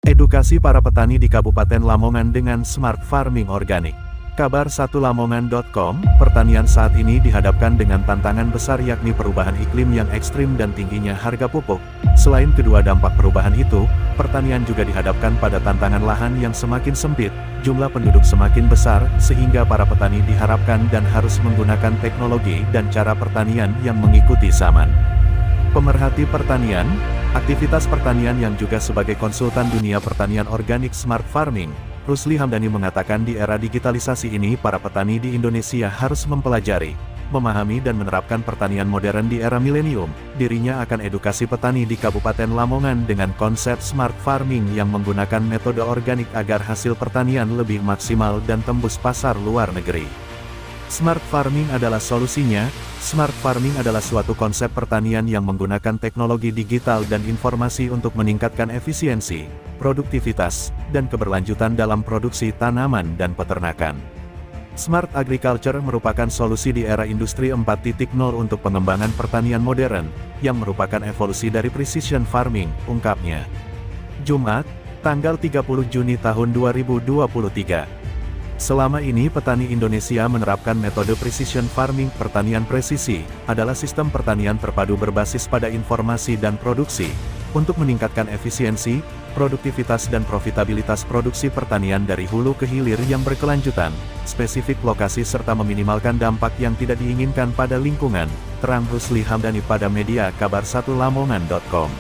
Edukasi para petani di Kabupaten Lamongan dengan Smart Farming Organik. Kabar 1lamongan.com, pertanian saat ini dihadapkan dengan tantangan besar yakni perubahan iklim yang ekstrim dan tingginya harga pupuk. Selain kedua dampak perubahan itu, pertanian juga dihadapkan pada tantangan lahan yang semakin sempit, jumlah penduduk semakin besar, sehingga para petani diharapkan dan harus menggunakan teknologi dan cara pertanian yang mengikuti zaman. Pemerhati pertanian, aktivitas pertanian yang juga sebagai konsultan dunia pertanian organik Smart Farming, Rusli Hamdani mengatakan di era digitalisasi ini para petani di Indonesia harus mempelajari, memahami dan menerapkan pertanian modern di era milenium. Dirinya akan edukasi petani di Kabupaten Lamongan dengan konsep Smart Farming yang menggunakan metode organik agar hasil pertanian lebih maksimal dan tembus pasar luar negeri. Smart Farming adalah solusinya. Smart Farming adalah suatu konsep pertanian yang menggunakan teknologi digital dan informasi untuk meningkatkan efisiensi, produktivitas, dan keberlanjutan dalam produksi tanaman dan peternakan. Smart Agriculture merupakan solusi di era industri 4.0 untuk pengembangan pertanian modern, yang merupakan evolusi dari precision farming, ungkapnya. Jumat, tanggal 30 Juni tahun 2023. Selama ini petani Indonesia menerapkan metode precision farming. Pertanian presisi adalah sistem pertanian terpadu berbasis pada informasi dan produksi, untuk meningkatkan efisiensi, produktivitas dan profitabilitas produksi pertanian dari hulu ke hilir yang berkelanjutan, spesifik lokasi serta meminimalkan dampak yang tidak diinginkan pada lingkungan, terang Rusli Hamdani pada media Kabar 1lamongan.com.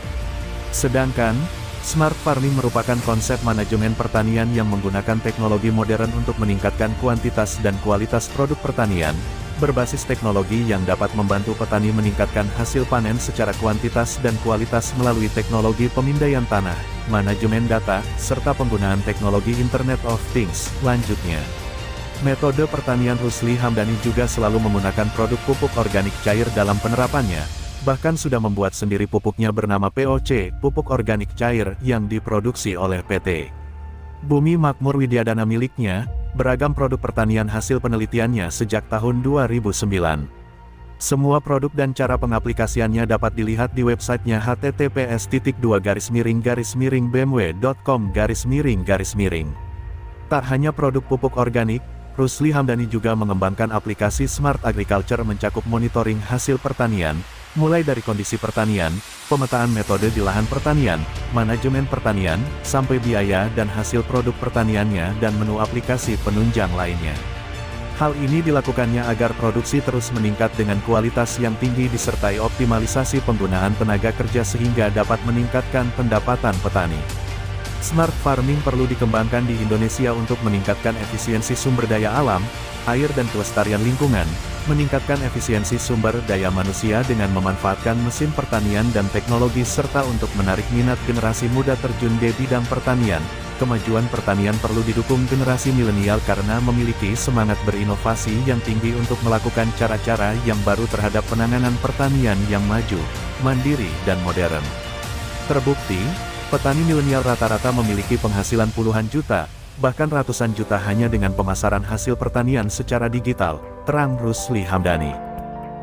Sedangkan, Smart Farming merupakan konsep manajemen pertanian yang menggunakan teknologi modern untuk meningkatkan kuantitas dan kualitas produk pertanian, berbasis teknologi yang dapat membantu petani meningkatkan hasil panen secara kuantitas dan kualitas melalui teknologi pemindaian tanah, manajemen data, serta penggunaan teknologi Internet of Things. Lanjutnya, metode pertanian Rusli Hamdani juga selalu menggunakan produk pupuk organik cair dalam penerapannya. Bahkan sudah membuat sendiri pupuknya bernama POC, pupuk organik cair, yang diproduksi oleh PT Bumi Makmur Widyadana miliknya. Beragam produk pertanian hasil penelitiannya sejak tahun 2009. Semua produk dan cara pengaplikasiannya dapat dilihat di websitenya https://bmw.com/. Tak hanya produk pupuk organik, Rusli Hamdani juga mengembangkan aplikasi Smart Agriculture mencakup monitoring hasil pertanian, mulai dari kondisi pertanian, pemetaan metode di lahan pertanian, manajemen pertanian, sampai biaya dan hasil produk pertaniannya dan menu aplikasi penunjang lainnya. Hal ini dilakukannya agar produksi terus meningkat dengan kualitas yang tinggi disertai optimalisasi penggunaan tenaga kerja sehingga dapat meningkatkan pendapatan petani. Smart Farming perlu dikembangkan di Indonesia untuk meningkatkan efisiensi sumber daya alam, air dan kelestarian lingkungan, meningkatkan efisiensi sumber daya manusia dengan memanfaatkan mesin pertanian dan teknologi serta untuk menarik minat generasi muda terjun di bidang pertanian. Kemajuan pertanian perlu didukung generasi milenial karena memiliki semangat berinovasi yang tinggi untuk melakukan cara-cara yang baru terhadap penanganan pertanian yang maju, mandiri dan modern. Terbukti, petani milenial rata-rata memiliki penghasilan puluhan juta, bahkan ratusan juta hanya dengan pemasaran hasil pertanian secara digital, terang Rusli Hamdani.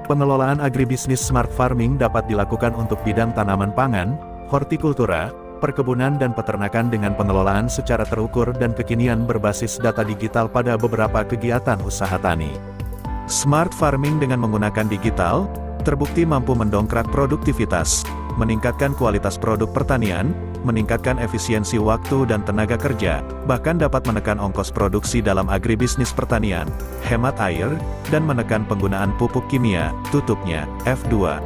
Pengelolaan agribisnis Smart Farming dapat dilakukan untuk bidang tanaman pangan, hortikultura, perkebunan dan peternakan dengan pengelolaan secara terukur dan kekinian berbasis data digital pada beberapa kegiatan usaha tani. Smart Farming dengan menggunakan digital, terbukti mampu mendongkrak produktivitas, meningkatkan kualitas produk pertanian, meningkatkan efisiensi waktu dan tenaga kerja, bahkan dapat menekan ongkos produksi dalam agribisnis pertanian, hemat air, dan menekan penggunaan pupuk kimia, tutupnya, F2.